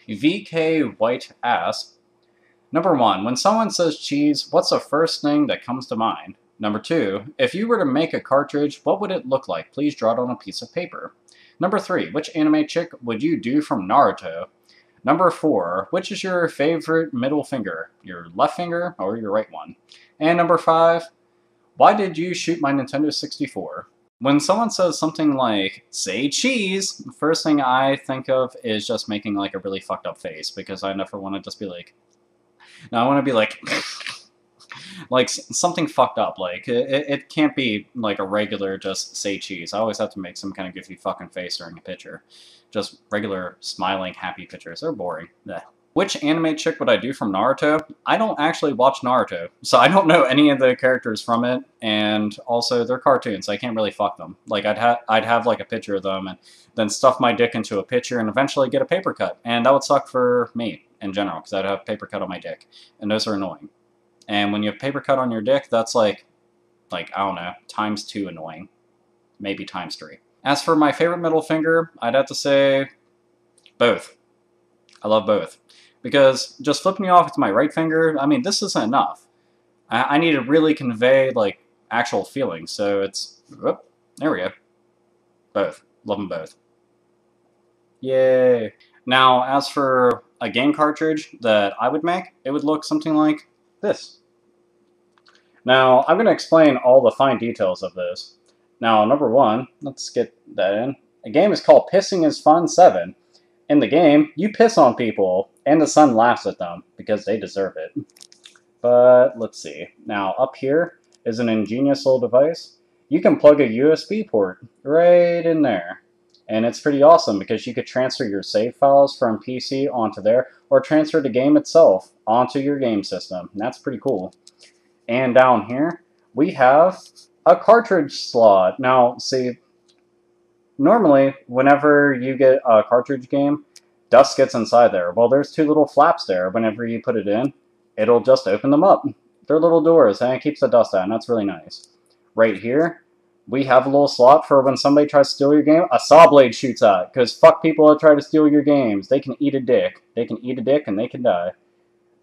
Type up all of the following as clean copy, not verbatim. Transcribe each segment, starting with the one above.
VK White asks, number 1, when someone says cheese, what's the first thing that comes to mind? Number 2, if you were to make a cartridge, what would it look like? Please draw it on a piece of paper. Number 3, which anime chick would you do from Naruto? Number 4, which is your favorite middle finger? Your left finger or your right one? And number 5, why did you shoot my Nintendo 64? When someone says something like, say cheese, the first thing I think of is just making like a really fucked up face, because I never want to just be like, no, I want to be like, like something fucked up. Like, it can't be like a regular just say cheese. I always have to make some kind of goofy fucking face during a picture. Just regular smiling happy pictures. They're boring. Blech. Which anime chick would I do from Naruto? I don't actually watch Naruto, so I don't know any of the characters from it, and also they're cartoons, so I can't really fuck them. Like, I'd have like a picture of them, and then stuff my dick into a picture, and eventually get a paper cut, and that would suck for me, in general, because I'd have paper cut on my dick, and those are annoying. And when you have paper cut on your dick, that's like, I don't know, ×2 annoying. Maybe ×3. As for my favorite middle finger, I'd have to say both. I love both. Because just flipping you off with my right finger, I mean, this isn't enough. I need to really convey, like, actual feelings. So it's, whoop, there we go. Both. Love them both. Yay. Now, as for a game cartridge that I would make, it would look something like this. Now, I'm going to explain all the fine details of this. Now, number 1, let's get that in. The game is called Pissing is Fun 7. In the game, you piss on people, and the sun laughs at them, because they deserve it. But, let's see. Now, up here is an ingenious little device. You can plug a USB port right in there. And it's pretty awesome, because you could transfer your save files from PC onto there, or transfer the game itself onto your game system. And that's pretty cool. And down here, we have a cartridge slot. Now, see, normally, whenever you get a cartridge game, dust gets inside there. Well, there's 2 little flaps there. Whenever you put it in, it'll just open them up. They're little doors, and it keeps the dust out, and that's really nice. Right here, we have a little slot for when somebody tries to steal your game, a saw blade shoots out, because fuck people that try to steal your games. They can eat a dick. They can eat a dick, and they can die.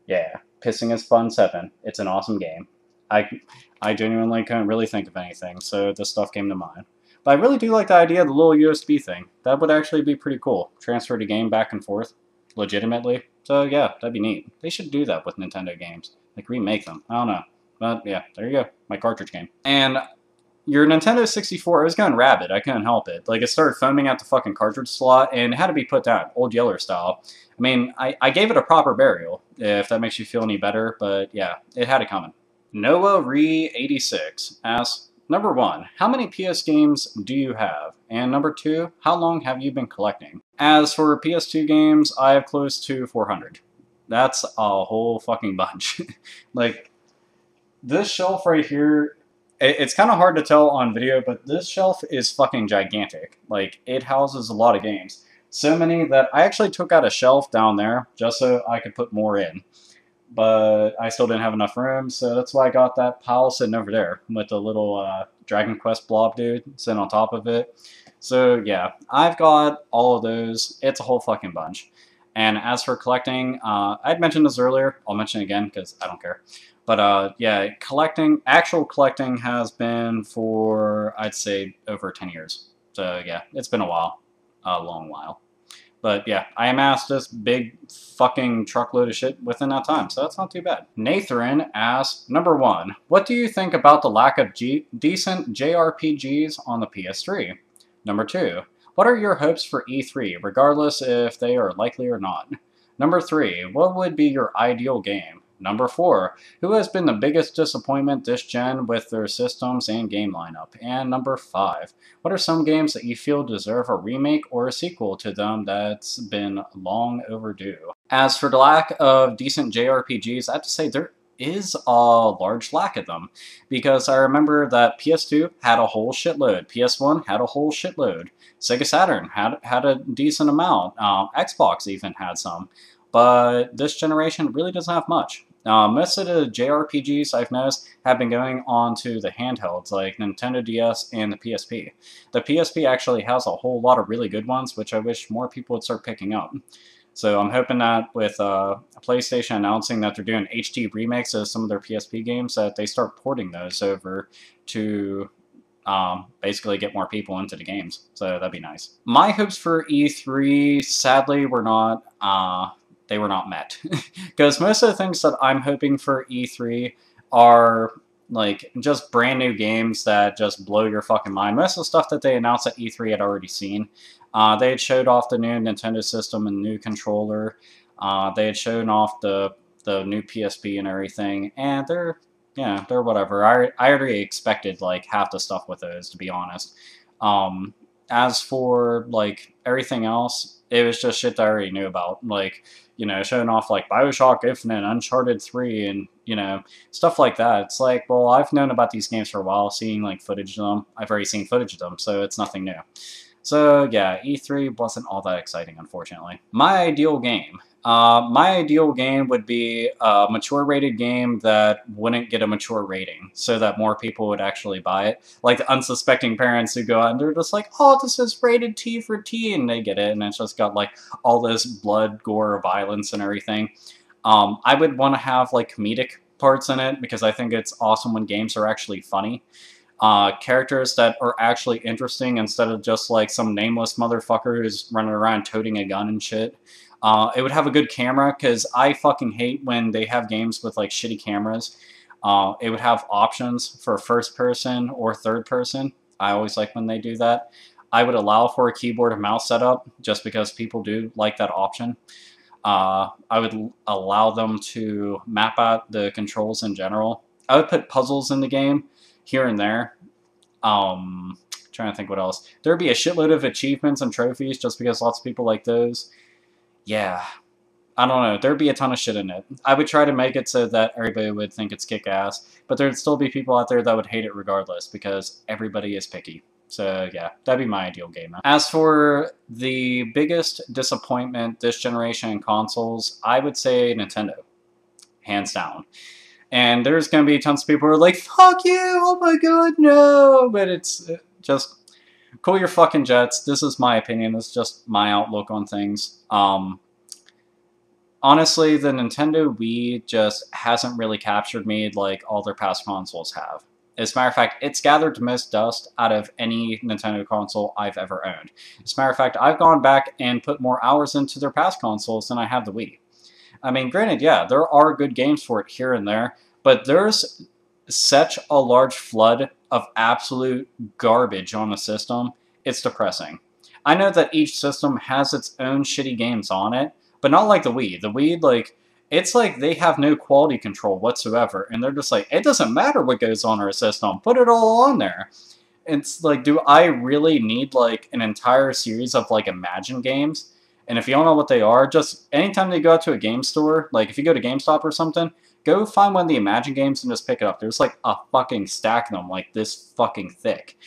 Yeah, Pissing is Fun 7. It's an awesome game. I genuinely couldn't really think of anything, so this stuff came to mind. But I really do like the idea of the little USB thing. That would actually be pretty cool. Transfer the game back and forth, legitimately. So yeah, that'd be neat. They should do that with Nintendo games. Like, remake them. I don't know. But yeah, there you go. My cartridge game. And your Nintendo 64, I was going rabid. I couldn't help it. Like, it started foaming out the fucking cartridge slot, and it had to be put down. Old Yeller style. I mean, I gave it a proper burial, if that makes you feel any better. But yeah, it had it coming. Noah Re 86 asks, number 1, how many PS games do you have? And number 2, how long have you been collecting? As for PS2 games, I have close to 400. That's a whole fucking bunch. Like, this shelf right here, it's kind of hard to tell on video, but this shelf is fucking gigantic. Like, it houses a lot of games. So many that I actually took out a shelf down there just so I could put more in. But I still didn't have enough room, so that's why I got that pile sitting over there with the little Dragon Quest blob dude sitting on top of it. So yeah, I've got all of those. It's a whole fucking bunch. And as for collecting, I'd mentioned this earlier. I'll mention it again because I don't care. But yeah, actual collecting has been for, I'd say, over 10 years. So yeah, it's been a while. A long while. But yeah, I amassed this big fucking truckload of shit within that time, so that's not too bad. Nathan asks, number 1, what do you think about the lack of decent JRPGs on the PS3? Number 2, what are your hopes for E3, regardless if they are likely or not? Number 3, what would be your ideal game? Number 4, who has been the biggest disappointment this gen with their systems and game lineup? And number 5, what are some games that you feel deserve a remake or a sequel to them that's been long overdue? As for the lack of decent JRPGs, I have to say there is a large lack of them. Because I remember that PS2 had a whole shitload, PS1 had a whole shitload, Sega Saturn had a decent amount, Xbox even had some. But this generation really doesn't have much. Most of the JRPGs I've noticed have been going on to the handhelds like Nintendo DS and the PSP. The PSP actually has a whole lot of really good ones, which I wish more people would start picking up. So I'm hoping that with PlayStation announcing that they're doing HD remakes of some of their PSP games, that they start porting those over to basically get more people into the games. So that'd be nice. My hopes for E3, sadly, were not they were not met, because most of the things that I'm hoping for E3 are like just brand new games that just blow your fucking mind. Most of the stuff that they announced at E3 I'd already seen. They had showed off the new Nintendo system and new controller. They had shown off the new PSP and everything, and they're whatever. I already expected like half the stuff with those, to be honest. As for like everything else, it was just shit that I already knew about. Like, you know, showing off like BioShock Infinite, Uncharted 3, and, you know, stuff like that. It's like, well, I've known about these games for a while, seeing like footage of them. I've already seen footage of them, so it's nothing new. So yeah, E3 wasn't all that exciting, unfortunately. My ideal game. My ideal game would be a mature rated game that wouldn't get a mature rating, so that more people would actually buy it. Like the unsuspecting parents who go out and they're just like, oh, this is rated T for teen, and they get it, and it's just got like all this blood, gore, violence, and everything. I would want to have like comedic parts in it, because I think it's awesome when games are actually funny. Characters that are actually interesting instead of just like some nameless motherfucker who's running around toting a gun and shit. It would have a good camera, because I fucking hate when they have games with like shitty cameras. It would have options for first person or third person. I always like when they do that. I would allow for a keyboard and mouse setup, just because people do like that option. I would allow them to map out the controls in general. I would put puzzles in the game here and there. Trying to think what else. There'd be a shitload of achievements and trophies, just because lots of people like those. Yeah, I don't know. There'd be a ton of shit in it. I would try to make it so that everybody would think it's kick-ass, but there'd still be people out there that would hate it regardless, because everybody is picky. So yeah, that'd be my ideal game. As for the biggest disappointment this generation in consoles, I would say Nintendo. Hands down. And there's going to be tons of people who are like, fuck you, oh my god, no! But it's just... cool your fucking jets. This is my opinion. This is just my outlook on things. Honestly, the Nintendo Wii just hasn't really captured me like all their past consoles have. As a matter of fact, it's gathered the most dust out of any Nintendo console I've ever owned. As a matter of fact, I've gone back and put more hours into their past consoles than I have the Wii. I mean, granted, yeah, there are good games for it here and there, but there's such a large flood of absolute garbage on the system, it's depressing. I know that each system has its own shitty games on it, but not like the Wii. The Wii, like, it's like they have no quality control whatsoever, and they're just like, it doesn't matter what goes on our system, put it all on there. It's like, do I really need, like, an entire series of, like, Imagine games? And if you don't know what they are, just anytime they go out to a game store, like, if you go to GameStop or something, go find one of the Imagine games and just pick it up. There's like a fucking stack of them, like this fucking thick.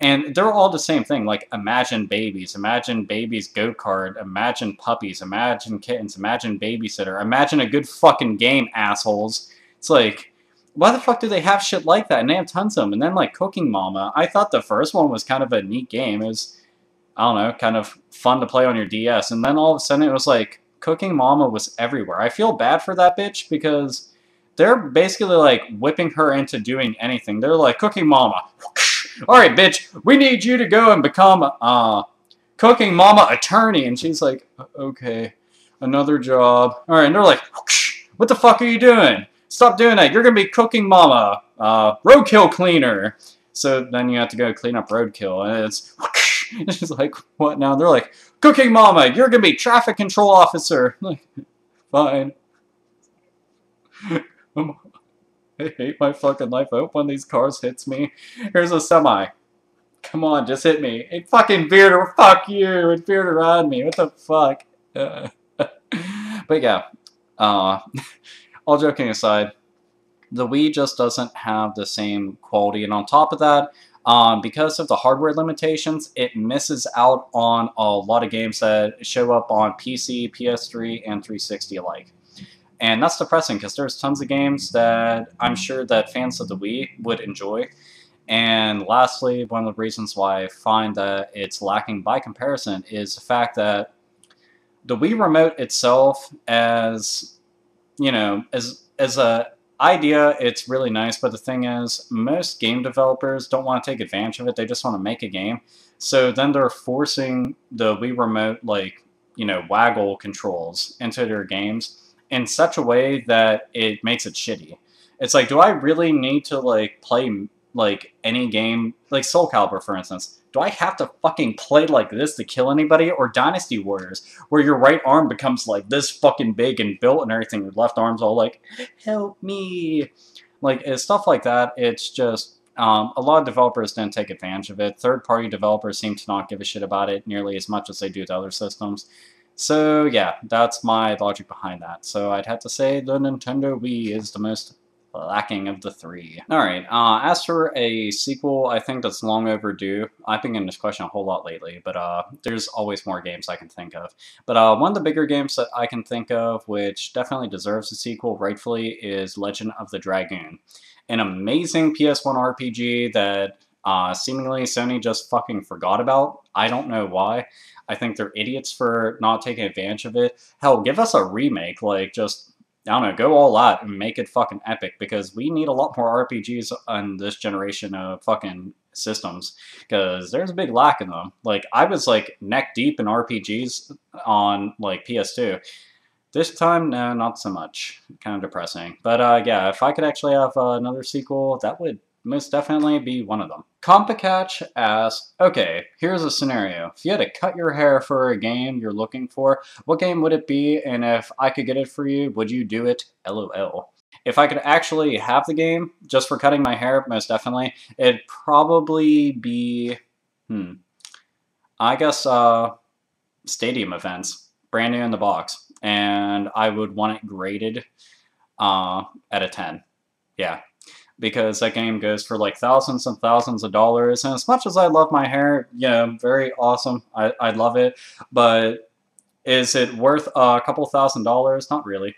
And they're all the same thing, like Imagine Babies Go-Kart, Imagine Puppies, Imagine Kittens, Imagine Babysitter, Imagine a Good Fucking Game, assholes. It's like, why the fuck do they have shit like that? And they have tons of them. And then like Cooking Mama, I thought the first one was kind of a neat game. It was, I don't know, kind of fun to play on your DS. And then all of a sudden it was like, Cooking Mama was everywhere. I feel bad for that bitch, because they're basically like whipping her into doing anything. They're like, Cooking Mama, alright bitch, we need you to go and become Cooking Mama attorney. And she's like, okay, another job. Alright, and they're like, what the fuck are you doing? Stop doing that, you're gonna be Cooking Mama, roadkill cleaner. So then you have to go clean up roadkill, and it's she's like, what now? And they're like, Cooking Mama, you're gonna be traffic control officer. Like, fine. I hate my fucking life. I hope one of these cars hits me. Here's a semi. Come on, just hit me. It fucking veered, or fuck you. It veered around me. What the fuck? But yeah, all joking aside, the Wii just doesn't have the same quality. And on top of that, because of the hardware limitations, it misses out on a lot of games that show up on PC, PS3, and 360 alike. And that's depressing, because there's tons of games that I'm sure that fans of the Wii would enjoy. And lastly, one of the reasons why I find that it's lacking by comparison is the fact that the Wii Remote itself, as you know, as a idea, it's really nice. But the thing is, most game developers don't want to take advantage of it. They just want to make a game. So then they're forcing the Wii Remote, like, waggle controls into their games in such a way that it makes it shitty. It's like, do I really need to, like, play, like, any game, like Soul Calibur, for instance? Do I have to fucking play like this to kill anybody? Or Dynasty Warriors, where your right arm becomes, like, this fucking big and built and everything, your left arm's all like, help me! Like, it's stuff like that. It's just, a lot of developers didn't take advantage of it. Third-party developers seem to not give a shit about it nearly as much as they do to other systems. So, yeah, that's my logic behind that. So I'd have to say the Nintendo Wii is the most lacking of the three. Alright, as for a sequel, I think that's long overdue. I've been getting this question a whole lot lately, but there's always more games I can think of. But one of the bigger games that I can think of, which definitely deserves a sequel rightfully, is Legend of the Dragoon. An amazing PS1 RPG that seemingly Sony just fucking forgot about. I don't know why. I think they're idiots for not taking advantage of it. Hell, give us a remake, like, just, I don't know, go all out and make it fucking epic, because we need a lot more RPGs on this generation of fucking systems, because there's a big lack in them. Like, I was, like, neck deep in RPGs on, like, PS2. This time, no, not so much. Kind of depressing. But, yeah, if I could actually have another sequel, that would most definitely be one of them. Compacatch asks, okay, here's a scenario. If you had to cut your hair for a game you're looking for, what game would it be? And if I could get it for you, would you do it? LOL. If I could actually have the game, just for cutting my hair, most definitely, it'd probably be, I guess, Stadium Events. Brand new in the box. And I would want it graded at a 10. Yeah. Because that game goes for like thousands and thousands of dollars. And as much as I love my hair, very awesome. I love it. But is it worth a couple $1,000s? Not really.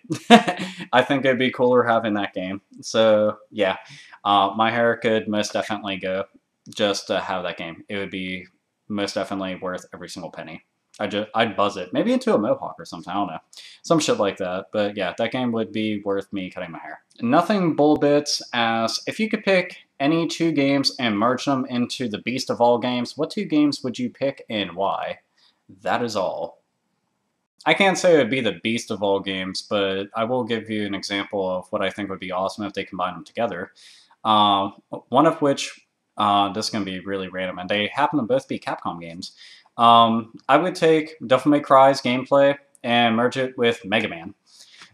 I think it'd be cooler having that game. So, yeah. My hair could most definitely go just to have that game. It would be most definitely worth every single penny. I'd buzz it. Maybe into a mohawk or something. I don't know. Some shit like that. But yeah, that game would be worth me cutting my hair. Nothing Bullbits asks, if you could pick any 2 games and merge them into the beast of all games, what 2 games would you pick and why? That is all. I can't say it would be the beast of all games, but I will give you an example of what I think would be awesome if they combine them together. One of which, this is going to be really random, and they happen to both be Capcom games. I would take Devil May Cry's gameplay and merge it with Mega Man.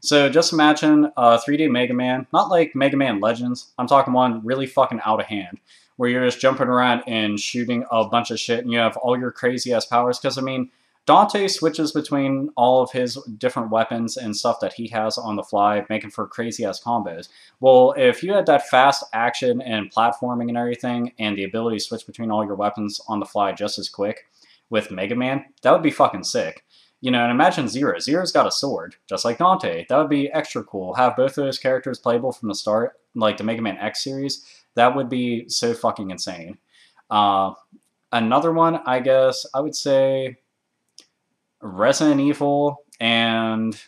So just imagine a 3D Mega Man, not like Mega Man Legends, I'm talking one really fucking out of hand, where you're just jumping around and shooting a bunch of shit and you have all your crazy ass powers, because I mean, Dante switches between all of his different weapons and stuff that he has on the fly, making for crazy ass combos. Well, if you had that fast action and platforming and everything, and the ability to switch between all your weapons on the fly just as quick, with Mega Man, that would be fucking sick. And imagine Zero. Zero's got a sword, just like Dante. That would be extra cool. Have both of those characters playable from the start, like the Mega Man X series. That would be so fucking insane. Another one, I guess, I would say Resident Evil and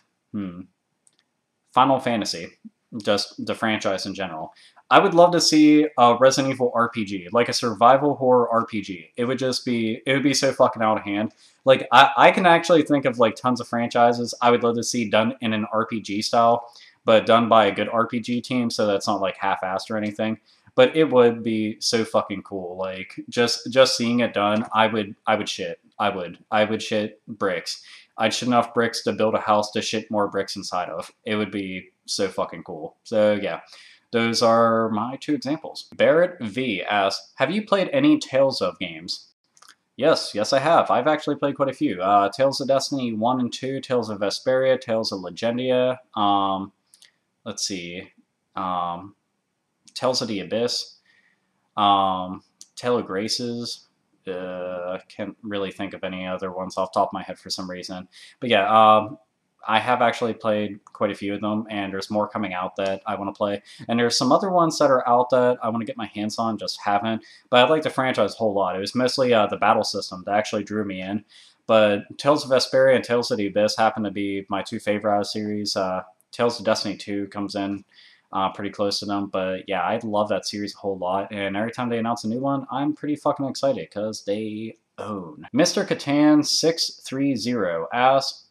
Final Fantasy. Just the franchise in general. I would love to see a Resident Evil RPG, like a survival horror RPG. It would be so fucking out of hand. Like, I can actually think of, like, tons of franchises I would love to see done in an RPG style, but done by a good RPG team, so that's not, like, half-assed or anything. But it would be so fucking cool. Like, just seeing it done, I would shit. I would shit bricks. I'd shit enough bricks to build a house to shit more bricks inside of. It would be so fucking cool. So, yeah. Those are my 2 examples. Barrett V asks, have you played any Tales of games? Yes, I have. I've actually played quite a few. Tales of Destiny 1 and 2, Tales of Vesperia, Tales of Legendia, let's see, Tales of the Abyss, Tale of Graces, can't really think of any other ones off the top of my head for some reason. But yeah, I have actually played quite a few of them, and there's more coming out that I want to play. And there's some other ones that are out that I want to get my hands on, just haven't. But I like the franchise a whole lot. It was mostly the battle system that actually drew me in. But Tales of Vesperia and Tales of the Abyss happen to be my two favorite out of the series. Tales of Destiny 2 comes in pretty close to them. But yeah, I love that series a whole lot. And every time they announce a new one, I'm pretty fucking excited because they own. Mr. Catan 630 asks,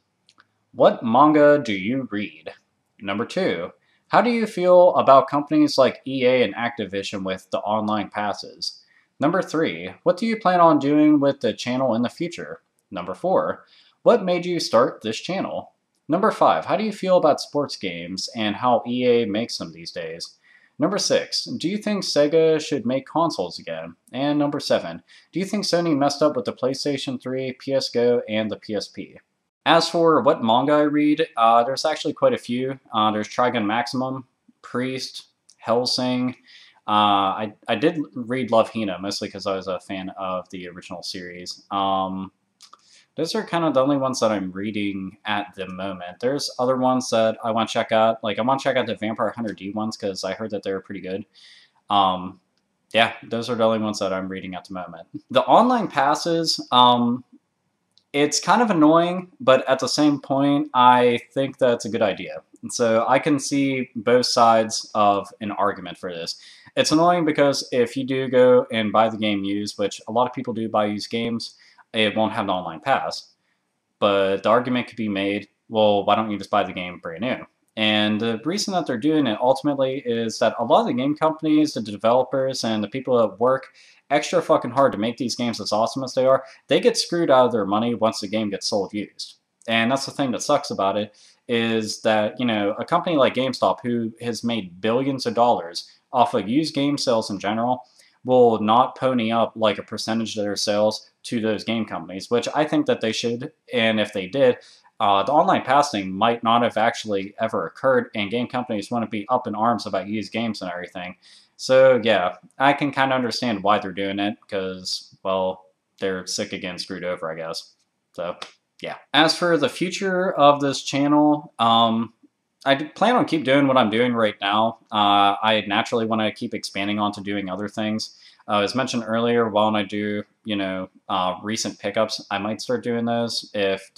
what manga do you read? Number 2, how do you feel about companies like EA and Activision with the online passes? Number 3, what do you plan on doing with the channel in the future? Number 4, what made you start this channel? Number 5, how do you feel about sports games and how EA makes them these days? Number 6, do you think Sega should make consoles again? And number 7, do you think Sony messed up with the PlayStation 3, PS Go, and the PSP? As for what manga I read, there's actually quite a few. There's Trigun Maximum, Priest, Hellsing. I did read Love Hina, mostly because I was a fan of the original series. Those are kind of the only ones that I'm reading at the moment. There's other ones that I want to check out. Like, I want to check out the Vampire Hunter D ones because I heard that they were pretty good. Yeah, those are the only ones that I'm reading at the moment. The online passes, it's kind of annoying, but at the same point, I think that's a good idea. And so I can see both sides of an argument for this. It's annoying because if you do go and buy the game used, which a lot of people do buy used games, it won't have an online pass. But the argument could be made, well, why don't you just buy the game brand new? And the reason that they're doing it ultimately is that a lot of the game companies, the developers, and the people that work extra fucking hard to make these games as awesome as they are, they get screwed out of their money once the game gets sold used. And that's the thing that sucks about it, is that, you know, a company like GameStop, who has made billions of dollars off of used game sales in general, will not pony up like a percentage of their sales to those game companies, which I think that they should. And if they did, the online passing might not have actually ever occurred, and game companies wouldn't be up in arms about used games and everything. So yeah, I can kind of understand why they're doing it, because, well, they're sick of getting screwed over, I guess. So yeah. As for the future of this channel, I plan on keep doing what I'm doing right now. I naturally want to keep expanding on to doing other things. As mentioned earlier, while I do, you know, recent pickups, I might start doing those if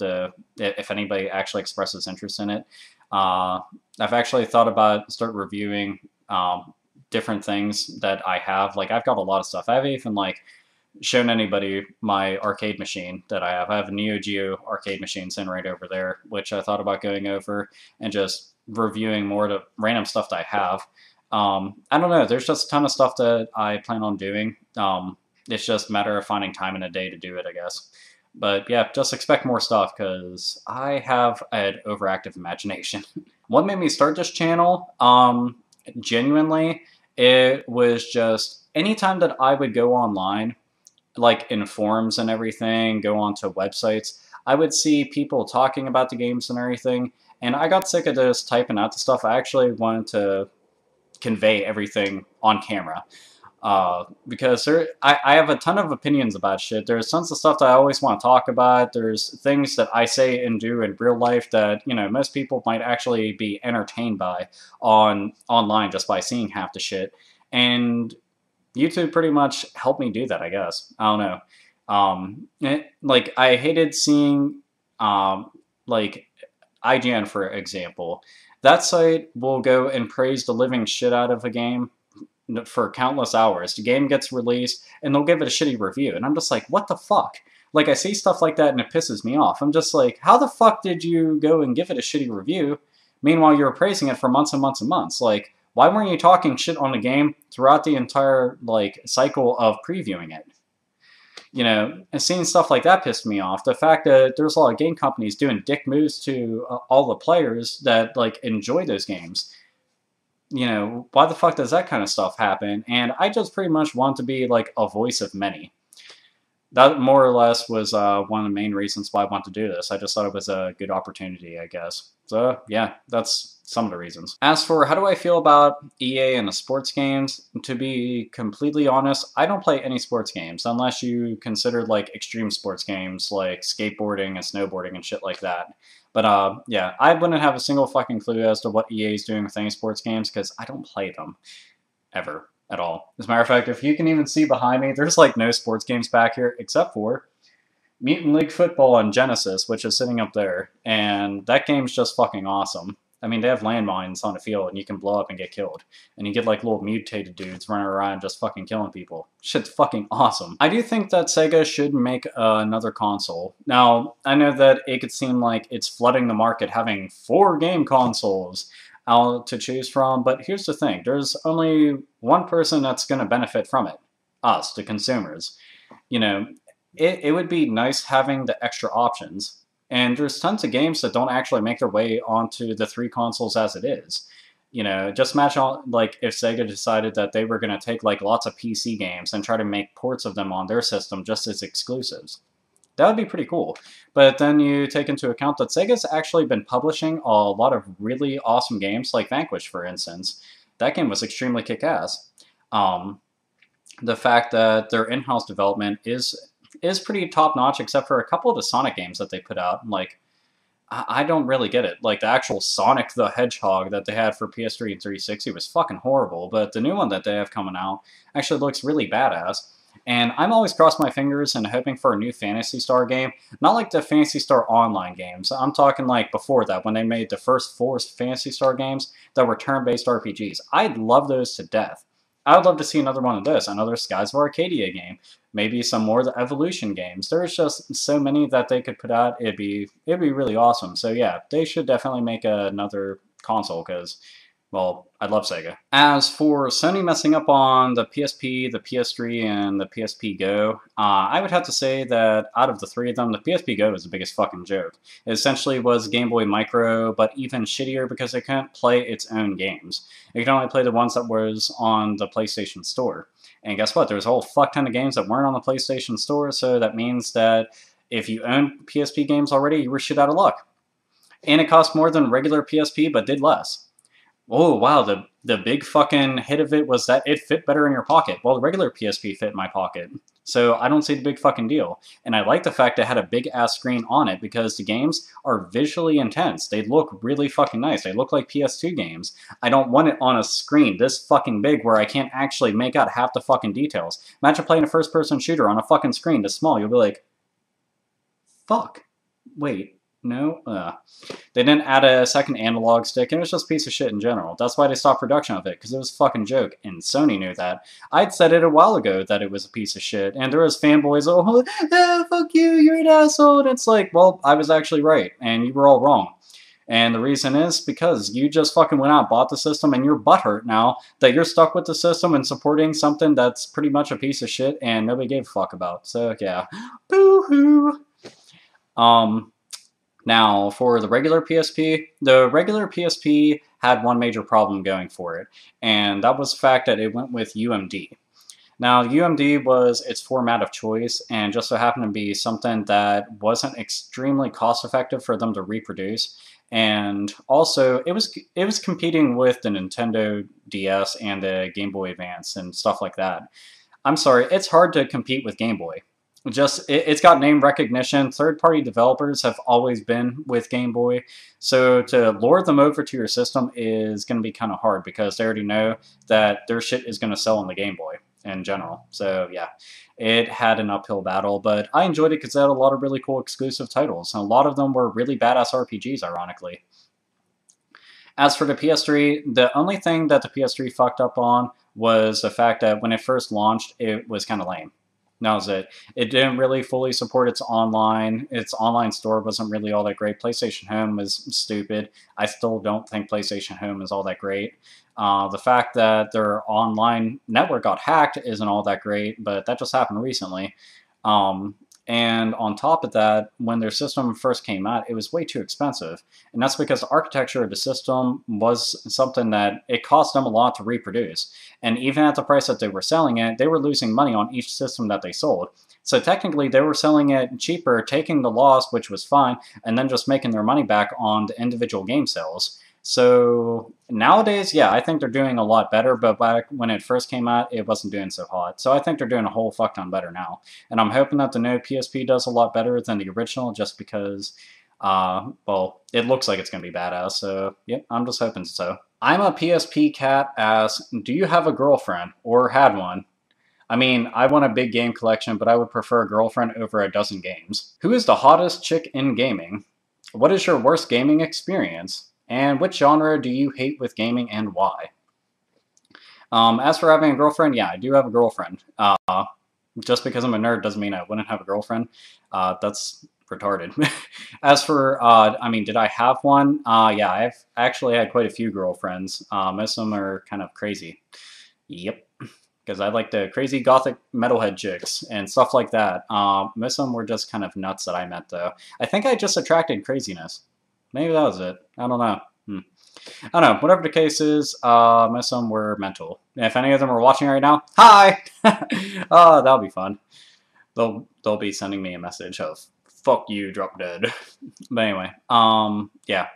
anybody actually expresses interest in it. I've actually thought about start reviewing different things that I have. Like, I've got a lot of stuff. I haven't even like shown anybody my arcade machine that I have. I have a Neo Geo arcade machine sitting right over there, which I thought about going over and just reviewing more of the random stuff that I have. I don't know. There's just a ton of stuff that I plan on doing. It's just a matter of finding time in a day to do it, I guess. But yeah, just expect more stuff because I have an overactive imagination. What made me start this channel? Genuinely, it was just anytime that I would go online, like in forums and everything, go onto websites, I would see people talking about the games and everything, and I got sick of just typing out the stuff. I actually wanted to convey everything on camera. Because I have a ton of opinions about shit. There's tons of stuff that I always want to talk about. There's things that I say and do in real life that, you know, most people might actually be entertained by online just by seeing half the shit. And YouTube pretty much helped me do that, I guess. I don't know. Like, I hated seeing, like, IGN, for example. That site will go and praise the living shit out of a game for countless hours. The game gets released, and they'll give it a shitty review. And I'm just like, what the fuck? Like, I see stuff like that, and it pisses me off. I'm just like, how the fuck did you go and give it a shitty review? Meanwhile, you were praising it for months and months and months. Like, why weren't you talking shit on the game throughout the entire, like, cycle of previewing it? You know, and seeing stuff like that pissed me off. The fact that there's a lot of game companies doing dick moves to all the players that, like, enjoy those games. You know, why the fuck does that kind of stuff happen? And I just pretty much want to be, like, a voice of many. That more or less was one of the main reasons why I want to do this. I just thought it was a good opportunity, I guess. So, yeah, that's some of the reasons. As for how do I feel about EA and the sports games, to be completely honest, I don't play any sports games unless you consider, like, extreme sports games like skateboarding and snowboarding and shit like that. But, yeah, I wouldn't have a single fucking clue as to what EA is doing with any sports games because I don't play them. Ever. At all. As a matter of fact, if you can even see behind me, there's, like, no sports games back here except for Mutant League Football on Genesis, which is sitting up there, and that game's just fucking awesome. I mean, they have landmines on the field, and you can blow up and get killed. And you get, like, little mutated dudes running around just fucking killing people. Shit's fucking awesome. I do think that Sega should make another console. Now, I know that it could seem like it's flooding the market having 4 game consoles out to choose from, but here's the thing. There's only one person that's going to benefit from it. Us, the consumers. You know, it would be nice having the extra options. And there's tons of games that don't actually make their way onto the 3 consoles as it is. You know, just imagine, like, if Sega decided that they were going to take, like, lots of PC games and try to make ports of them on their system just as exclusives. That would be pretty cool. But then you take into account that Sega's actually been publishing a lot of really awesome games, like Vanquish, for instance. That game was extremely kick-ass. The fact that their in-house development is pretty top-notch, except for a couple of the Sonic games that they put out. Like, I don't really get it. Like, the actual Sonic the Hedgehog that they had for PS3 and 360 was fucking horrible, but the new one that they have coming out actually looks really badass. And I'm always crossing my fingers and hoping for a new Phantasy Star game. Not like the Phantasy Star Online games. I'm talking like before that, when they made the first 4 Phantasy Star games that were turn-based RPGs. I'd love those to death. I would love to see another one of this, another Skies of Arcadia game, maybe some more of the Evolution games. There's just so many that they could put out. It'd be really awesome. So yeah, they should definitely make another console because, well, I love Sega. As for Sony messing up on the PSP, the PS3, and the PSP Go, I would have to say that out of the 3 of them, the PSP Go was the biggest fucking joke. It essentially was Game Boy Micro, but even shittier because it couldn't play its own games. It could only play the ones that was on the PlayStation Store. And guess what? There was a whole fuck ton of games that weren't on the PlayStation Store, so that means that if you owned PSP games already, you were shit out of luck. And it cost more than regular PSP, but did less. Oh, wow, the big fucking hit of it was that it fit better in your pocket. Well, the regular PSP fit in my pocket. So I don't see the big fucking deal. And I like the fact it had a big-ass screen on it because the games are visually intense. They look really fucking nice. They look like PS2 games. I don't want it on a screen this fucking big where I can't actually make out half the fucking details. Imagine playing a first-person shooter on a fucking screen this small. You'll be like, fuck. Wait. No? They didn't add a second analog stick, and it was just a piece of shit in general. That's why they stopped production of it, because it was a fucking joke, and Sony knew that. I'd said it a while ago that it was a piece of shit, and there was fanboys, fuck you, you're an asshole, and it's like, well, I was actually right, and you were all wrong. And the reason is because you just fucking went out and bought the system, and you're butthurt now that you're stuck with the system and supporting something that's pretty much a piece of shit, and nobody gave a fuck about. So, yeah. Boo-hoo! Now, for the regular PSP had one major problem going for it, and that was the fact that it went with UMD. Now, UMD was its format of choice, and just so happened to be something that wasn't extremely cost-effective for them to reproduce, and also, it was competing with the Nintendo DS and the Game Boy Advance and stuff like that. I'm sorry, it's hard to compete with Game Boy. It's got name recognition. Third-party developers have always been with Game Boy, so to lure them over to your system is going to be kind of hard because they already know that their shit is going to sell on the Game Boy in general. So yeah, it had an uphill battle, but I enjoyed it because it had a lot of really cool exclusive titles, and a lot of them were really badass RPGs, ironically. As for the PS3, the only thing that the PS3 fucked up on was the fact that when it first launched, it was kind of lame. That was it. It didn't really fully support its online. Its online store wasn't really all that great. PlayStation Home was stupid. I still don't think PlayStation Home is all that great. The fact that their online network got hacked isn't all that great, but that just happened recently. And on top of that, when their system first came out, it was way too expensive. And that's because the architecture of the system was something that it cost them a lot to reproduce. And even at the price that they were selling it, they were losing money on each system that they sold. So technically, they were selling it cheaper, taking the loss, which was fine, and then just making their money back on the individual game sales. So nowadays, yeah, I think they're doing a lot better, but back when it first came out, it wasn't doing so hot. So I think they're doing a whole fuck ton better now. And I'm hoping that the new PSP does a lot better than the original just because, well, it looks like it's going to be badass. So, yep, I'm just hoping so. I'm a PSP cat asks, do you have a girlfriend or had one? I mean, I want a big game collection, but I would prefer a girlfriend over a dozen games. Who is the hottest chick in gaming? What is your worst gaming experience? And which genre do you hate with gaming and why? As for having a girlfriend, yeah, I do have a girlfriend. Just because I'm a nerd doesn't mean I wouldn't have a girlfriend. That's retarded. As for, I mean, did I have one? Yeah, I've actually had quite a few girlfriends. Most of them are kind of crazy. Yep. Because I like the crazy gothic metalhead chicks and stuff like that. Most of them were just kind of nuts that I met, though. I think I just attracted craziness. Maybe that was it. I don't know. I don't know. Whatever the case is, most of them were mental. If any of them are watching right now, hi! Oh, that'll be fun. They'll be sending me a message of, fuck you, drop dead. But anyway, yeah.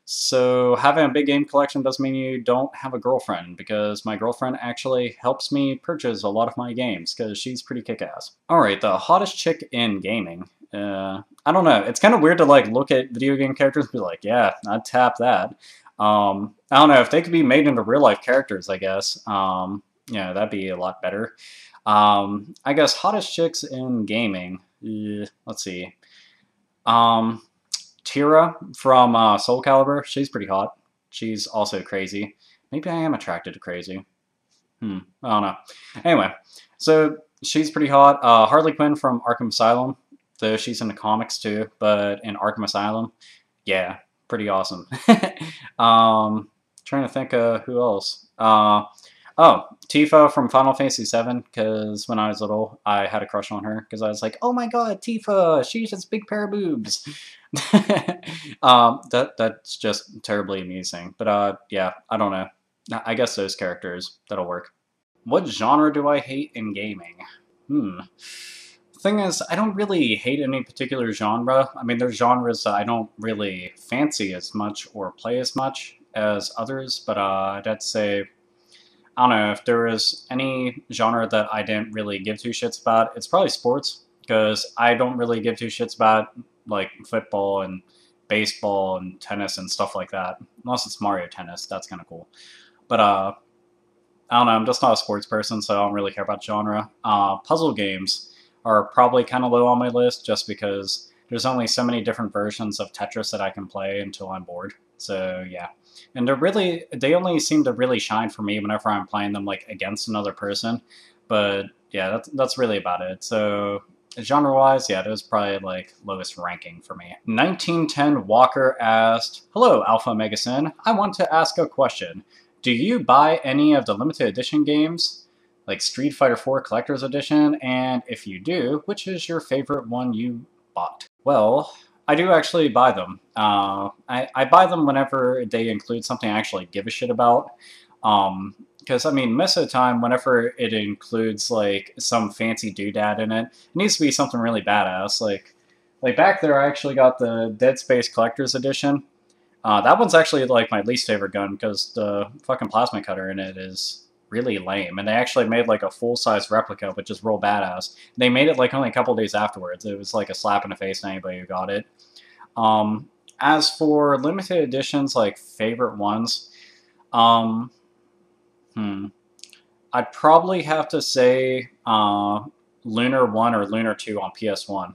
So having a big game collection doesn't mean you don't have a girlfriend, because my girlfriend actually helps me purchase a lot of my games, because she's pretty kick-ass. Alright, the hottest chick in gaming. I don't know. It's kind of weird to like look at video game characters and be like, yeah, I'd tap that. I don't know, if they could be made into real-life characters, I guess. Yeah, that'd be a lot better. I guess hottest chicks in gaming. Let's see. Tira from Soul Calibur, she's pretty hot. She's also crazy. Maybe I am attracted to crazy. I don't know. Anyway, so she's pretty hot. Harley Quinn from Arkham Asylum, though she's in the comics too, but in Arkham Asylum, yeah, pretty awesome. Trying to think of who else. Oh, Tifa from Final Fantasy VII, because when I was little, I had a crush on her, because I was like, oh my god, Tifa, she has big pair of boobs. That's just terribly amusing. But yeah, I don't know. I guess those characters, that'll work. What genre do I hate in gaming? Thing is, I don't really hate any particular genre. I mean, there's genres that I don't really fancy as much or play as much as others, but I'd say, I don't know, if there was any genre that I didn't really give two shits about, it's probably sports, because I don't really give two shits about, like, football and baseball and tennis and stuff like that. Unless it's Mario Tennis, that's kind of cool. But, I don't know, I'm just not a sports person, so I don't really care about genre. Puzzle games are probably kind of low on my list, just because there's only so many different versions of Tetris that I can play until I'm bored. So, yeah. And they only seem to really shine for me whenever I'm playing them, like, against another person. But, yeah, that's really about it. So, genre-wise, yeah, it was probably, like, lowest ranking for me. 1910 Walker asked, hello, AlphaOmegaSin. I want to ask a question. Do you buy any of the limited edition games, like Street Fighter 4 Collector's Edition? And if you do, which is your favorite one you bought? Well, I do actually buy them. I buy them whenever they include something I actually give a shit about. Because, I mean, most of the time, whenever it includes, like, some fancy doodad in it, it needs to be something really badass. Like back there, I actually got the Dead Space Collector's Edition. That one's actually, like, my least favorite gun, because the fucking plasma cutter in it is really lame. And they actually made, like, a full-size replica, which is real badass. They made it, like, only a couple days afterwards. It was, like, a slap in the face to anybody who got it. As for limited editions, like, favorite ones, I'd probably have to say Lunar 1 or Lunar 2 on PS1.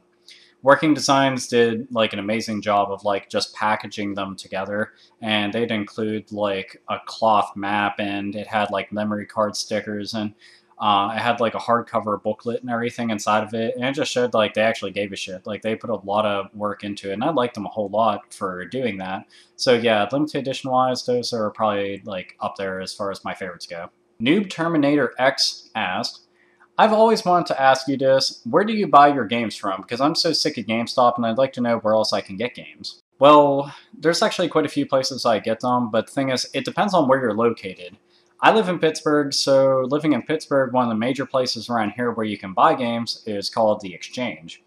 Working Designs did, like, an amazing job of, like, just packaging them together, and they'd include, like, a cloth map, and it had, like, memory card stickers, and it had, like, a hardcover booklet and everything inside of it, and it just showed, like, they actually gave a shit. Like, they put a lot of work into it, and I liked them a whole lot for doing that. So, yeah, limited edition-wise, those are probably, like, up there as far as my favorites go. Noob Terminator X asked, I've always wanted to ask you this, where do you buy your games from? Because I'm so sick of GameStop and I'd like to know where else I can get games. Well, there's actually quite a few places I get them, but the thing is, it depends on where you're located. I live in Pittsburgh, so living in Pittsburgh, one of the major places around here where you can buy games is called The Exchange.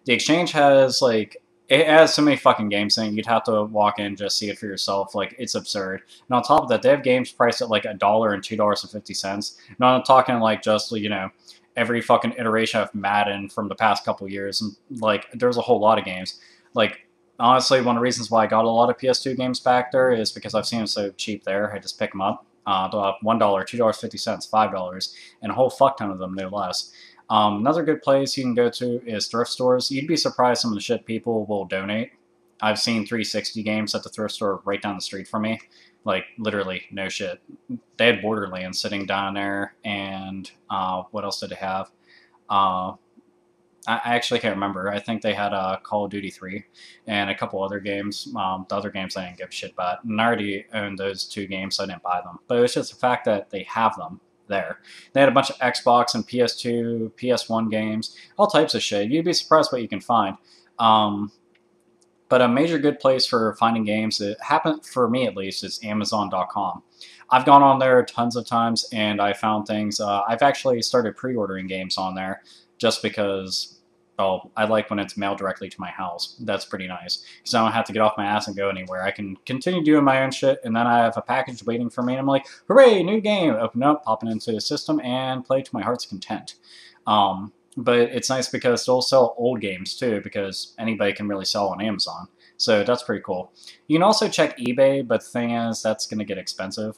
The Exchange has, like, it has so many fucking games in it, you'd have to walk in and just see it for yourself. Like, it's absurd. And on top of that, they have games priced at, like, $1 and $2.50. And I'm talking, like, just, you know, every fucking iteration of Madden from the past couple years. And, like, there's a whole lot of games. Like, honestly, one of the reasons why I got a lot of PS2 games back there is because I've seen them so cheap there. I just pick them up. They'll have $1, $2.50, $5, and a whole fuck ton of them, no less. Another good place you can go to is thrift stores. You'd be surprised some of the shit people will donate. I've seen 360 games at the thrift store right down the street from me. Like, literally, no shit. They had Borderlands sitting down there, and what else did they have? I actually can't remember. I think they had Call of Duty 3 and a couple other games. The other games I didn't give a shit about. And I already owned those 2 games, so I didn't buy them. But it was just the fact that they have them there. They had a bunch of Xbox and PS2, PS1 games, all types of shit. You'd be surprised what you can find. But a major good place for finding games, it happened for me at least, is Amazon.com. I've gone on there tons of times and I found things. I've actually started pre-ordering games on there just because, well, I like when it's mailed directly to my house. That's pretty nice because I don't have to get off my ass and go anywhere. I can continue doing my own shit, and then I have a package waiting for me and I'm like, hooray, new game! Open up, pop it into the system, and play to my heart's content. But it's nice because they'll sell old games too, because anybody can really sell on Amazon. So that's pretty cool. You can also check eBay, but the thing is, that's going to get expensive.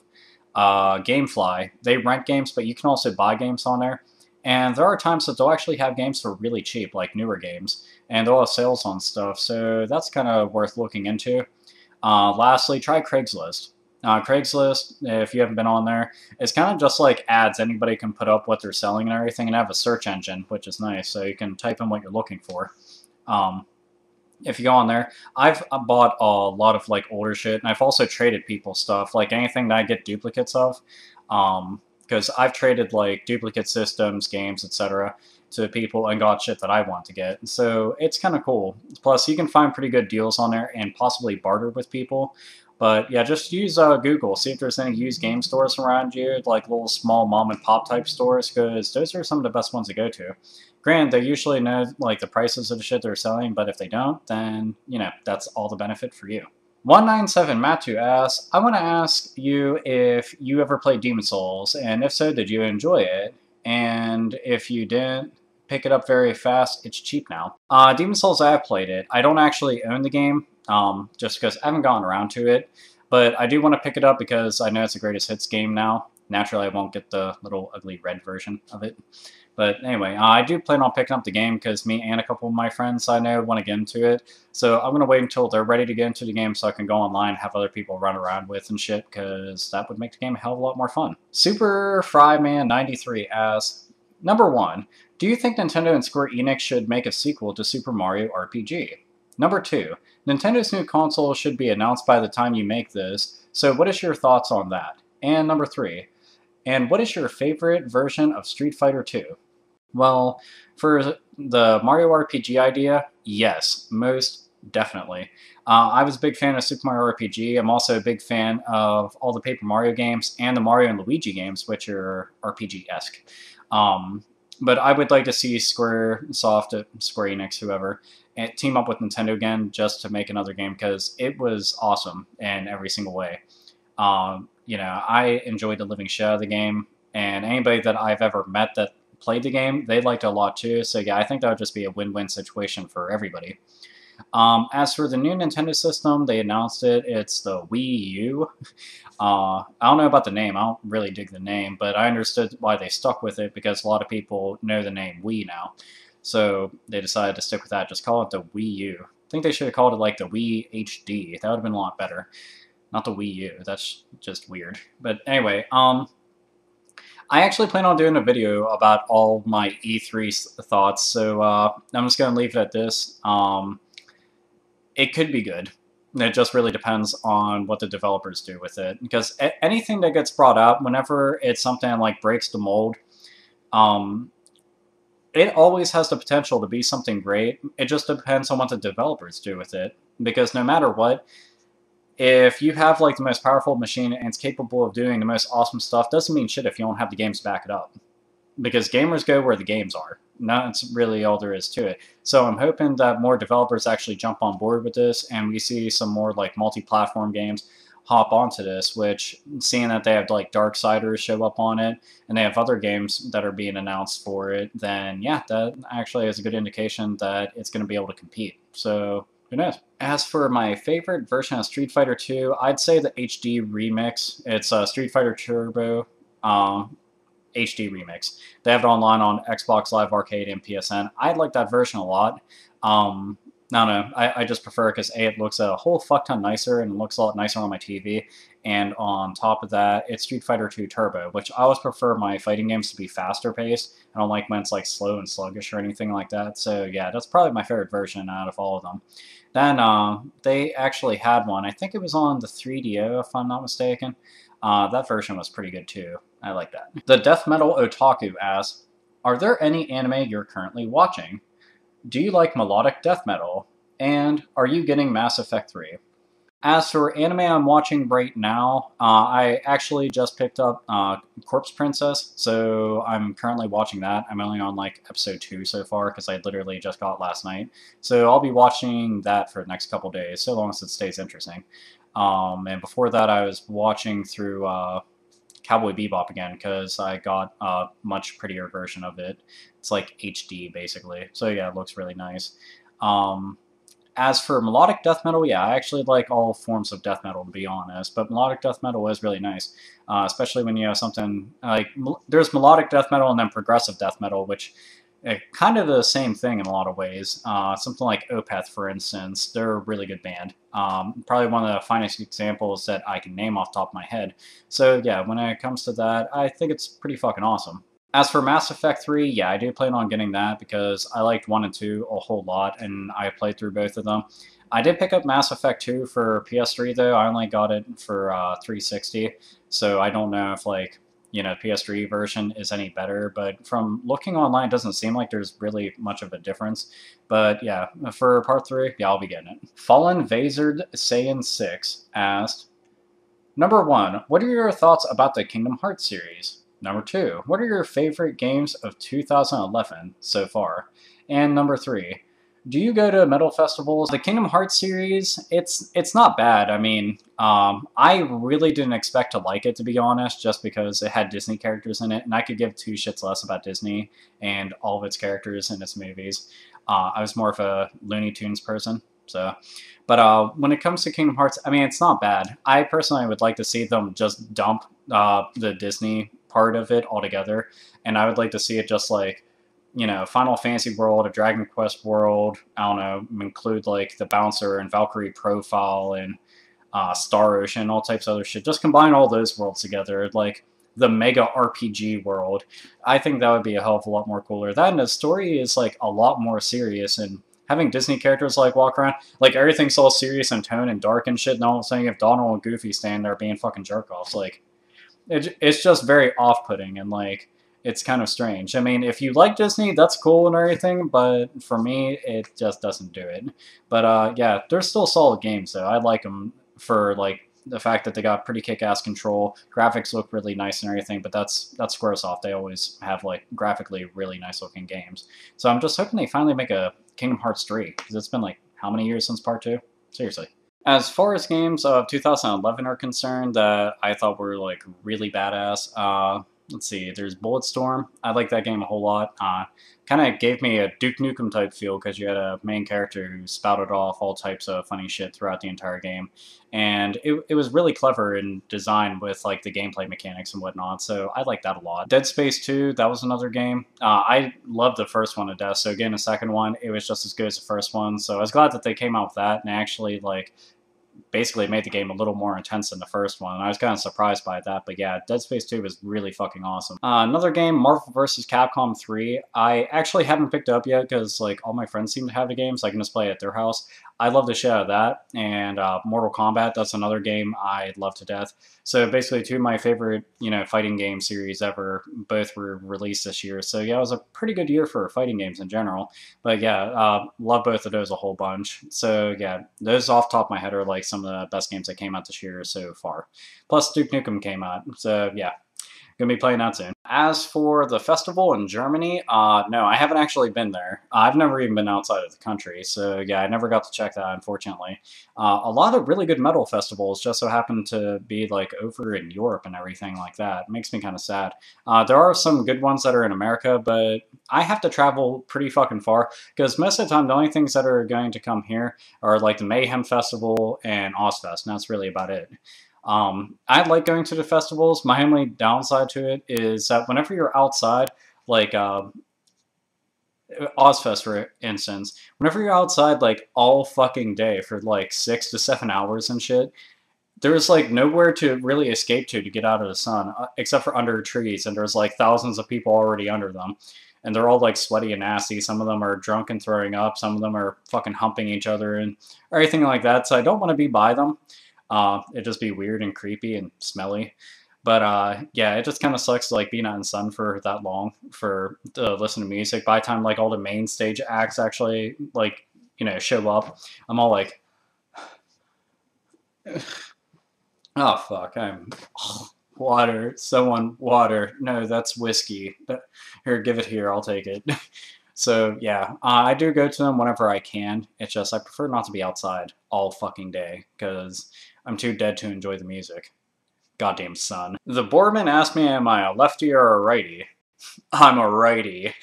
Gamefly, they rent games, but you can also buy games on there. And there are times that they'll actually have games for really cheap, like newer games. And they'll have sales on stuff, so that's kind of worth looking into. Lastly, try Craigslist. Craigslist, if you haven't been on there, it's kind of just like ads. Anybody can put up what they're selling and everything, and have a search engine, which is nice, so you can type in what you're looking for. If you go on there, I've bought a lot of like older shit, and I've also traded people stuff, like anything that I get duplicates of, because I've traded like duplicate systems, games, etc. to people and got shit that I want to get. So it's kind of cool. Plus, you can find pretty good deals on there and possibly barter with people. But yeah, just use Google. See if there's any used game stores around you, like little small mom and pop type stores, because those are some of the best ones to go to. Granted, they usually know like the prices of the shit they're selling, but if they don't, then, you know, that's all the benefit for you. 197 Matu asks, I want to ask you if you ever played Demon's Souls, and if so, did you enjoy it? And if you didn't pick it up very fast, it's cheap now. Demon's Souls, I have played it. I don't actually own the game. Just because I haven't gotten around to it. But I do want to pick it up because I know it's a greatest hits game now. Naturally, I won't get the little ugly red version of it. But anyway, I do plan on picking up the game because me and a couple of my friends I know want to get into it. So I'm going to wait until they're ready to get into the game so I can go online and have other people run around with and shit, because that would make the game a hell of a lot more fun. Super Fryman 93 asks, Number 1, do you think Nintendo and Square Enix should make a sequel to Super Mario RPG? Number 2, Nintendo's new console should be announced by the time you make this, so what is your thoughts on that? And number 3, and what is your favorite version of Street Fighter 2? Well, for the Mario RPG idea, yes, most definitely. I was a big fan of Super Mario RPG. I'm also a big fan of all the Paper Mario games and the Mario and Luigi games, which are RPG-esque. But I would like to see Squaresoft, Square Enix, whoever, team up with Nintendo again just to make another game, because it was awesome in every single way. You know, I enjoyed the living shit out of the game, and anybody that I've ever met that played the game, they liked it a lot too. So yeah, I think that would just be a win-win situation for everybody. As for the new Nintendo system, they announced it. It's the Wii U. I don't know about the name. I don't really dig the name, but I understood why they stuck with it, because a lot of people know the name Wii now. So they decided to stick with that. Just call it the Wii U. I think they should have called it like the Wii HD. That would have been a lot better. Not the Wii U. That's just weird. But anyway, I actually plan on doing a video about all my E3 thoughts, so I'm just going to leave it at this. It could be good. It just really depends on what the developers do with it. Because anything that gets brought up, whenever it's something that like breaks the mold, it always has the potential to be something great. It just depends on what the developers do with it. Because no matter what, if you have like the most powerful machine and it's capable of doing the most awesome stuff, doesn't mean shit if you don't have the games to back it up. Because gamers go where the games are. That's really all there is to it. So I'm hoping that more developers actually jump on board with this, and we see some more like multi-platform games hop onto this, which, seeing that they have like Darksiders show up on it, and they have other games that are being announced for it, then yeah, that actually is a good indication that it's going to be able to compete. So Who knows? As for my favorite version of Street Fighter 2, I'd say the HD remix. It's Street Fighter Turbo HD remix. They have it online on Xbox Live Arcade and PSN. I like that version a lot. I don't know. I just prefer it because A, it looks a whole fuck ton nicer and it looks a lot nicer on my TV. And on top of that, it's Street Fighter 2 Turbo, which I always prefer my fighting games to be faster paced. I don't like when it's like slow and sluggish or anything like that. So yeah, that's probably my favorite version out of all of them. Then they actually had one. I think it was on the 3DO, if I'm not mistaken. That version was pretty good too. I like that. The Death Metal Otaku asks, are there any anime you're currently watching? Do you like melodic death metal? And are you getting Mass Effect 3? As for anime I'm watching right now, I actually just picked up Corpse Princess, so I'm currently watching that. I'm only on like episode 2 so far because I literally just got it last night. So I'll be watching that for the next couple days, so long as it stays interesting. And before that I was watching through Cowboy Bebop again because I got a much prettier version of it. It's like HD basically. So yeah, it looks really nice. As for melodic death metal, yeah, I actually like all forms of death metal to be honest, but melodic death metal is really nice, especially when you have something like there's melodic death metal and then progressive death metal, which kind of the same thing in a lot of ways. Something like Opeth, for instance, they're a really good band. Probably one of the finest examples that I can name off the top of my head. So yeah, when it comes to that, I think it's pretty fucking awesome. As for Mass Effect 3, yeah, I do plan on getting that because I liked 1 and 2 a whole lot, and I played through both of them. I did pick up Mass Effect 2 for PS3, though. I only got it for 360, so I don't know if, like, you know, PS3 version is any better, but from looking online, it doesn't seem like there's really much of a difference. But yeah, for Part 3, yeah, I'll be getting it. Fallen Vazored Saiyan 6 asked, Number 1, what are your thoughts about the Kingdom Hearts series? Number 2, what are your favorite games of 2011 so far? And number 3, do you go to metal festivals? The Kingdom Hearts series, it's not bad. I mean, I really didn't expect to like it, to be honest, just because it had Disney characters in it, and I could give two shits less about Disney and all of its characters in its movies. I was more of a Looney Tunes person, so... But when it comes to Kingdom Hearts, I mean, it's not bad. I personally would like to see them just dump the Disney part of it altogether, and I would like to see it just like, you know, Final Fantasy world, a Dragon Quest world, I don't know, include like the Bouncer and Valkyrie profile and Star Ocean, all types of other shit. Just combine all those worlds together, like the mega RPG world. I think that would be a hell of a lot more cooler. That and the story is like a lot more serious, and having Disney characters like walk around, like everything's all serious and tone and dark and shit, and all of a sudden you have Donald and Goofy standing there being fucking jerk-offs, like, it's just very off-putting, and like, it's kind of strange. I mean, if you like Disney, that's cool and everything, but for me, it just doesn't do it. But yeah, they're still solid games, though. I like them for, like, the fact that they got pretty kick-ass control, graphics look really nice and everything, but that's Squaresoft. They always have, like, graphically really nice-looking games. So I'm just hoping they finally make a Kingdom Hearts 3, because it's been, like, how many years since Part 2? Seriously. As far as games of 2011 are concerned that I thought were, like, really badass, let's see, there's Bulletstorm. I like that game a whole lot. Kind of gave me a Duke Nukem type feel because you had a main character who spouted off all types of funny shit throughout the entire game. And it was really clever in design with like the gameplay mechanics and whatnot, so I like that a lot. Dead Space 2, that was another game. I loved the first one to death, so getting a second one, it was just as good as the first one. So I was glad that they came out with that and actually like basically made the game a little more intense than the first one. And I was kind of surprised by that, but yeah, Dead Space 2 was really fucking awesome. Another game, Marvel vs. Capcom 3. I actually haven't picked it up yet because like all my friends seem to have the game, so I can just play it at their house. I love the shit out of that. And Mortal Kombat, that's another game I love to death. So basically two of my favorite, you know, fighting game series ever, both were released this year. So yeah, it was a pretty good year for fighting games in general. But yeah, love both of those a whole bunch. So yeah, those off the top of my head are like some of the best games that came out this year so far. Plus Duke Nukem came out. So yeah, gonna be playing that soon. As for the festival in Germany, no, I haven't actually been there. I've never even been outside of the country, so yeah, I never got to check that, unfortunately. A lot of really good metal festivals just so happen to be like over in Europe and everything like that. It makes me kind of sad. There are some good ones that are in America, but I have to travel pretty fucking far, because most of the time the only things that are going to come here are like the Mayhem Festival and Ozfest, and that's really about it. I like going to the festivals. My only downside to it is that whenever you're outside, like Ozfest for instance, whenever you're outside like all fucking day for like 6 to 7 hours and shit, there's like nowhere to really escape to get out of the sun, except for under trees, and there's like thousands of people already under them. And they're all like sweaty and nasty. Some of them are drunk and throwing up. Some of them are fucking humping each other and everything like that. So I don't want to be by them. It'd just be weird and creepy and smelly. But yeah, it just kind of sucks to like being out in the sun for that long for to listen to music. By the time like all the main stage acts actually like show up, I'm all like, oh fuck, I'm water. Someone water. No, that's whiskey. Here, give it here. I'll take it. So yeah, I do go to them whenever I can. It's just I prefer not to be outside all fucking day because I'm too dead to enjoy the music. Goddamn sun. The Boardman asked me, am I a lefty or a righty? I'm a righty.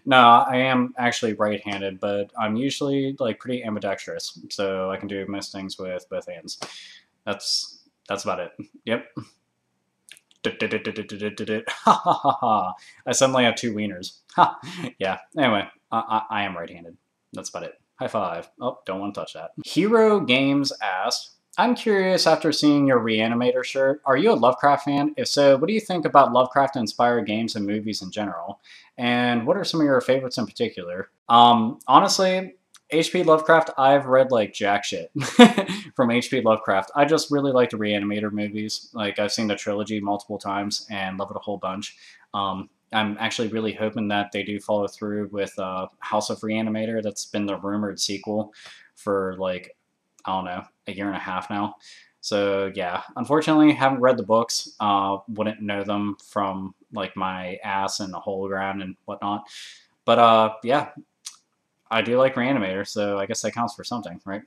No, I am actually right-handed, but I'm usually like pretty ambidextrous, so I can do most things with both hands. That's about it. Yep. I suddenly have 2 wieners. Yeah, anyway, I am right-handed. That's about it. High five. Oh, don't want to touch that. Hero Games asked, I'm curious after seeing your Reanimator shirt, are you a Lovecraft fan? If so, what do you think about Lovecraft-inspired games and movies in general? And what are some of your favorites in particular? Honestly, H.P. Lovecraft, I've read like jack shit from H.P. Lovecraft. I just really like the Reanimator movies. Like, I've seen the trilogy multiple times and love it a whole bunch. I'm actually really hoping that they do follow through with House of Reanimator. That's been the rumored sequel for like, I don't know, a year and a half now. So yeah, unfortunately, haven't read the books. Wouldn't know them from like my ass in a hole ground and whatnot. But yeah, I do like Reanimator, so I guess that counts for something, right?